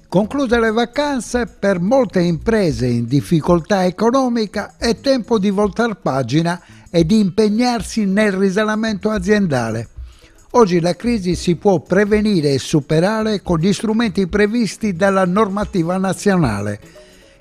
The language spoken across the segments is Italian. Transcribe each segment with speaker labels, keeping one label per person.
Speaker 1: Concluse le vacanze, per molte imprese in difficoltà economica è tempo di voltar pagina e di impegnarsi nel risanamento aziendale. Oggi la crisi si può prevenire e superare con gli strumenti previsti dalla normativa nazionale.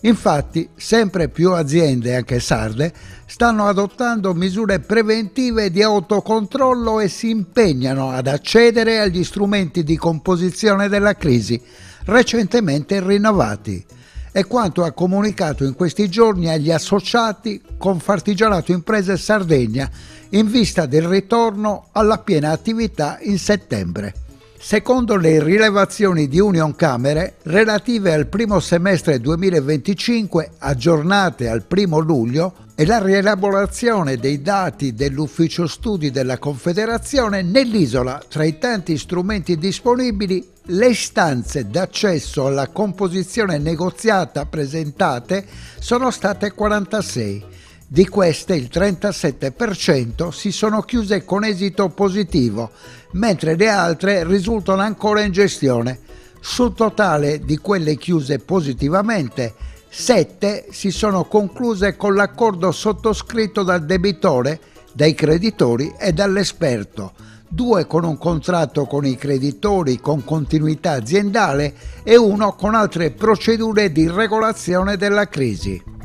Speaker 1: Infatti, sempre più aziende, anche sarde, stanno adottando misure preventive di autocontrollo e si impegnano ad accedere agli strumenti di composizione della crisi, recentemente rinnovati. È quanto ha comunicato in questi giorni agli associati Confartigianato Imprese Sardegna in vista del ritorno alla piena attività in settembre. Secondo le rilevazioni di Unioncamere relative al primo semestre 2025 aggiornate al 1 luglio e la rielaborazione dei dati dell'Ufficio Studi della Confederazione, nell'isola, tra i tanti strumenti disponibili, le istanze d'accesso alla composizione negoziata presentate sono state 46. Di queste il 37% si sono chiuse con esito positivo, mentre le altre risultano ancora in gestione. Sul totale di quelle chiuse positivamente, 7 si sono concluse con l'accordo sottoscritto dal debitore, dai creditori e dall'esperto, 2 con un contratto con i creditori con continuità aziendale e 1 con altre procedure di regolazione della crisi.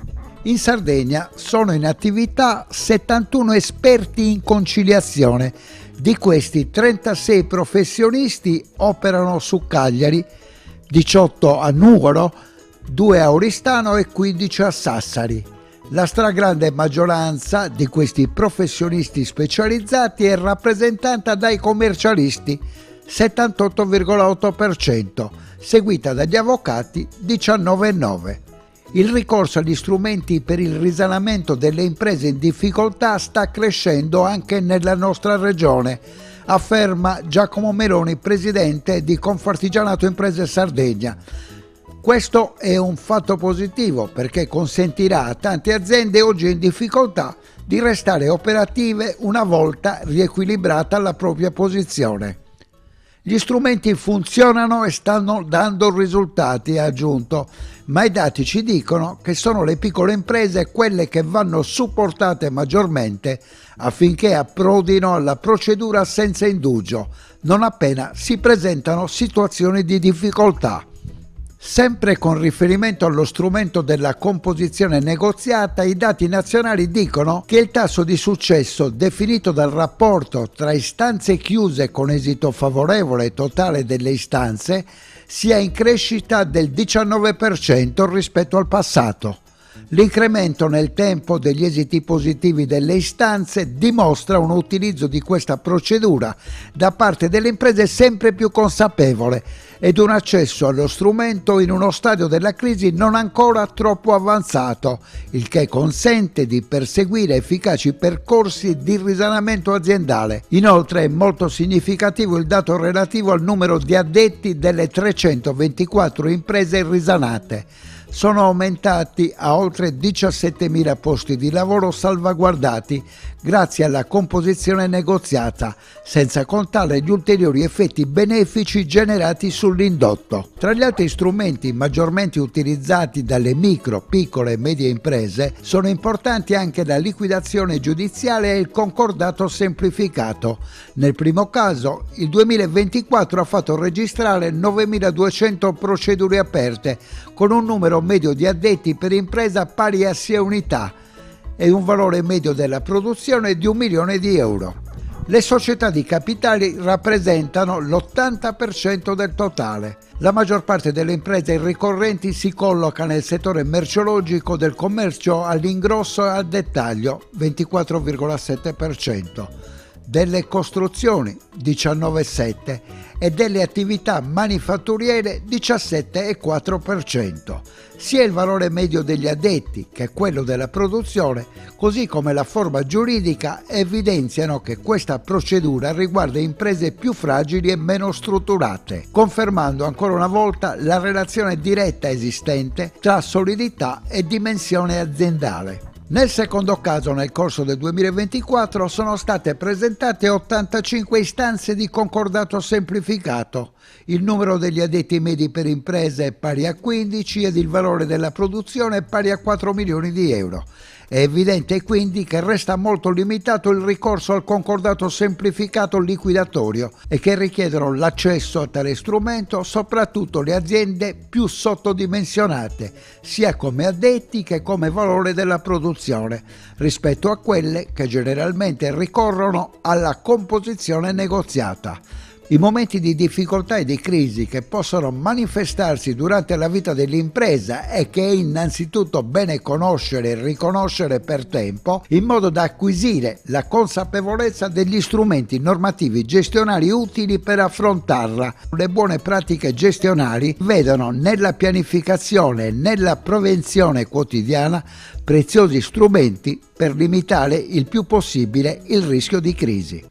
Speaker 1: In Sardegna sono in attività 71 esperti in conciliazione. Di questi 36 professionisti operano su Cagliari, 18 a Nuoro, 2 a Oristano e 15 a Sassari. La stragrande maggioranza di questi professionisti specializzati è rappresentata dai commercialisti, 78,8%, seguita dagli avvocati, 19,9%. Il ricorso agli strumenti per il risanamento delle imprese in difficoltà sta crescendo anche nella nostra regione, afferma Giacomo Meloni, presidente di Confartigianato Imprese Sardegna. Questo è un fatto positivo perché consentirà a tante aziende oggi in difficoltà di restare operative una volta riequilibrata la propria posizione. Gli strumenti funzionano e stanno dando risultati, ha aggiunto, ma i dati ci dicono che sono le piccole imprese quelle che vanno supportate maggiormente affinché approdino alla procedura senza indugio, non appena si presentano situazioni di difficoltà. Sempre con riferimento allo strumento della composizione negoziata, i dati nazionali dicono che il tasso di successo definito dal rapporto tra istanze chiuse con esito favorevole totale delle istanze sia in crescita del 19% rispetto al passato. L'incremento nel tempo degli esiti positivi delle istanze dimostra un utilizzo di questa procedura da parte delle imprese sempre più consapevole ed un accesso allo strumento in uno stadio della crisi non ancora troppo avanzato, il che consente di perseguire efficaci percorsi di risanamento aziendale. Inoltre è molto significativo il dato relativo al numero di addetti delle 324 imprese risanate. Sono aumentati a oltre 17.000 posti di lavoro salvaguardati grazie alla composizione negoziata, senza contare gli ulteriori effetti benefici generati sull'indotto. Tra gli altri strumenti maggiormente utilizzati dalle micro, piccole e medie imprese sono importanti anche la liquidazione giudiziale e il concordato semplificato. Nel primo caso, il 2024 ha fatto registrare 9.200 procedure aperte, con un numero medio di addetti per impresa pari a 6 unità e un valore medio della produzione di 1 milione di euro. Le società di capitali rappresentano l'80% del totale. La maggior parte delle imprese ricorrenti si colloca nel settore merceologico, del commercio all'ingrosso e al dettaglio, 24,7%, delle costruzioni, 19,7%, e delle attività manifatturiere, 17,4%. Sia il valore medio degli addetti che quello della produzione, così come la forma giuridica, evidenziano che questa procedura riguarda imprese più fragili e meno strutturate, confermando ancora una volta la relazione diretta esistente tra solidità e dimensione aziendale. Nel secondo caso, nel corso del 2024, sono state presentate 85 istanze di concordato semplificato. Il numero degli addetti medi per imprese è pari a 15 ed il valore della produzione è pari a 4 milioni di euro. È evidente quindi che resta molto limitato il ricorso al concordato semplificato liquidatorio e che richiedono l'accesso a tale strumento soprattutto le aziende più sottodimensionate, sia come addetti che come valore della produzione, rispetto a quelle che generalmente ricorrono alla composizione negoziata. I momenti di difficoltà e di crisi che possono manifestarsi durante la vita dell'impresa è che è innanzitutto bene conoscere e riconoscere per tempo in modo da acquisire la consapevolezza degli strumenti normativi gestionali utili per affrontarla. Le buone pratiche gestionali vedono nella pianificazione e nella prevenzione quotidiana preziosi strumenti per limitare il più possibile il rischio di crisi.